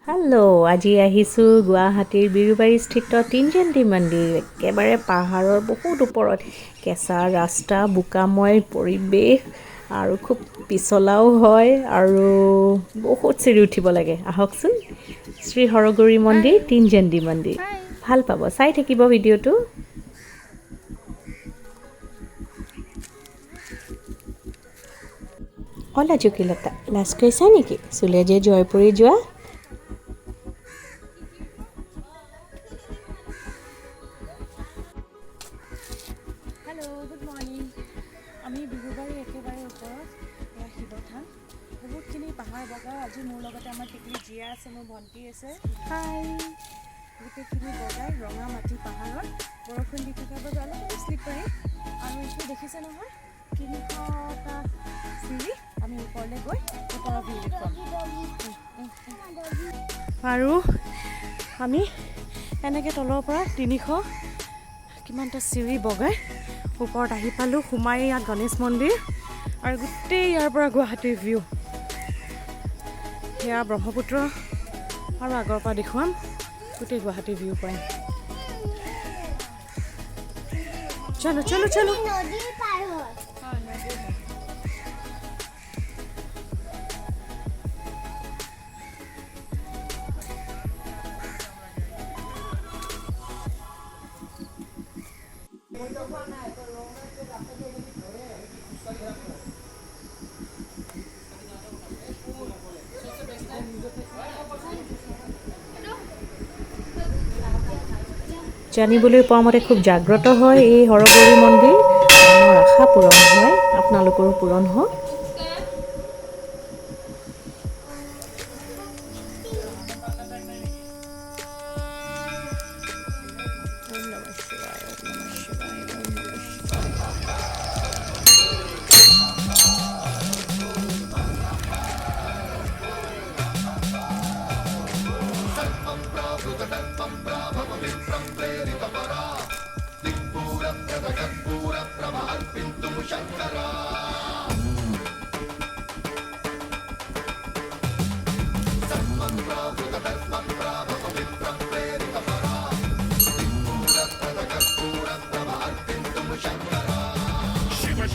Hello' আজি আহিছোঁ গুৱাহাটীৰ বিৰুবাৰীস্থিত তিনচন্দি মন্দিৰ। একেবাৰে পাহাৰৰ বহুত ওপৰত, কেঁচা ৰাস্তা, বোকাময় পৰিৱেশ আৰু খুব পিছলাও হয় আৰু বহুত চিৰি উঠিব লাগে। আহকচোন, শ্ৰী হৰগৌৰী মন্দিৰ, তিনচন্দি মন্দিৰ। ভাল পাব, চাই থাকিব ভিডিঅ'টো। অলা জুকিলতা লাজ কৰিছা নেকি? চুলেজে জয়পুৰী যোৱা। Hello' good morning. আমি বিৰুবাৰী একেবাৰে ওপৰত, এয়া শিৱথান। বহুতখিনি পাহাৰ বগা। আজি মোৰ লগতে আমাৰ টিকলি জীয়া আছে, মোৰ ভণ্টি আছে। হাই। গোটেইখিনি বগাই ৰঙা মাটি পাহাৰত বৰষুণ দি থকাৰ বাবে অলপ শ্লিপাৰী। আৰু এইটো দেখিছে নহয়, 300টা চিৰি। আমি ওপৰলৈ গৈ ওপৰৰ ভিউ দেখুৱাম। আৰু আমি এনেকৈ তলৰ পৰা 300 কিমানটা চিৰি বগাই ওপৰত আহি পালোঁ। সোমাই ইয়াত গণেশ মন্দিৰ আৰু গোটেই ইয়াৰ পৰা গুৱাহাটীৰ ভিউ। সেয়া ব্ৰহ্মপুত্ৰ আৰু আগৰ পৰা দেখুৱাম গোটেই গুৱাহাটীৰ ভিউ পইণ্ট। চলো চলো চলো। জানিবলৈ পোৱা মতে খুব জাগ্ৰত হয় এই হৰগৌৰী মন্দিৰ। মনৰ আশা পূৰণ হয়, আপোনালোকৰো পূৰণ হওক।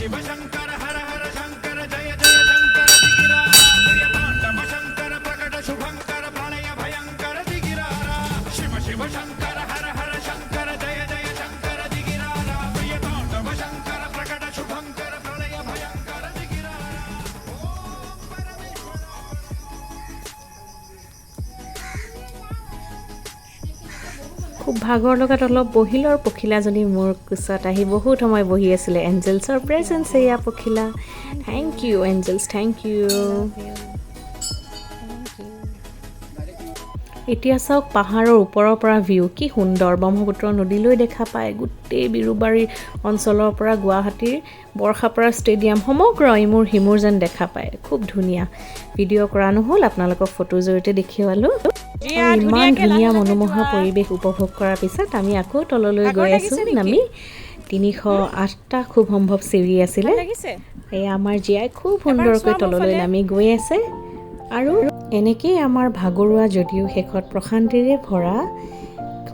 शिव शंकर हर हर शंकर जय जय शंकर दिगिरारा प्रियतांडव शंकर प्रकट शुभंकर प्रणय भयंकर दिगिरारा शिव शिव शंकर हर हर शंकर जय जय शंकर दिगिरारा प्रियतांडव शंकर प्रकट शुभंकर प्रणय भयंकर दिगिरारा ओम परमेश्वर। খুব ভাগৰ লগাত অলপ বহিলোঁ আৰু পখিলাজনী মোৰ কোচত আহি বহুত সময় বহি আছিলে। এঞ্জেলছৰ প্ৰেজেঞ্চ এয়া পখিলা। Thank you angels, thank you. এতিয়া চাওক পাহাৰৰ ওপৰৰ পৰা ভিউ কি সুন্দৰ। ব্ৰহ্মপুত্ৰ নদীলৈ দেখা পায়। গোটেই বিৰুবাৰী অঞ্চলৰ পৰা গুৱাহাটীৰ বৰ্ষাপাৰা ষ্টেডিয়াম সমগ্ৰ ইমূৰ সিমূৰ যেন দেখা পায়। খুব ধুনীয়া। ভিডিঅ' কৰা নহ'ল, আপোনালোকক ফটোৰ জৰিয়তে দেখুৱালোঁ। ইমান ধুনীয়া মনোমোহা পৰিৱেশ উপভোগ কৰাৰ পিছত আমি আকৌ তললৈ গৈ আছোঁ নামি। 308টা খুব সম্ভৱ চিৰি আছিলে। এয়া আমাৰ জীয়াই খুব সুন্দৰকৈ তললৈ নামি গৈ আছে। আৰু এনেকেই আমাৰ ভাগৰুৱা যদিও শেষত প্ৰশান্তিৰে ভৰা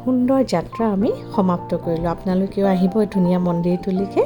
সুন্দৰ যাত্ৰা আমি সমাপ্ত কৰিলোঁ। আপোনালোকেও আহিব ধুনীয়া মন্দিৰটোলৈকে।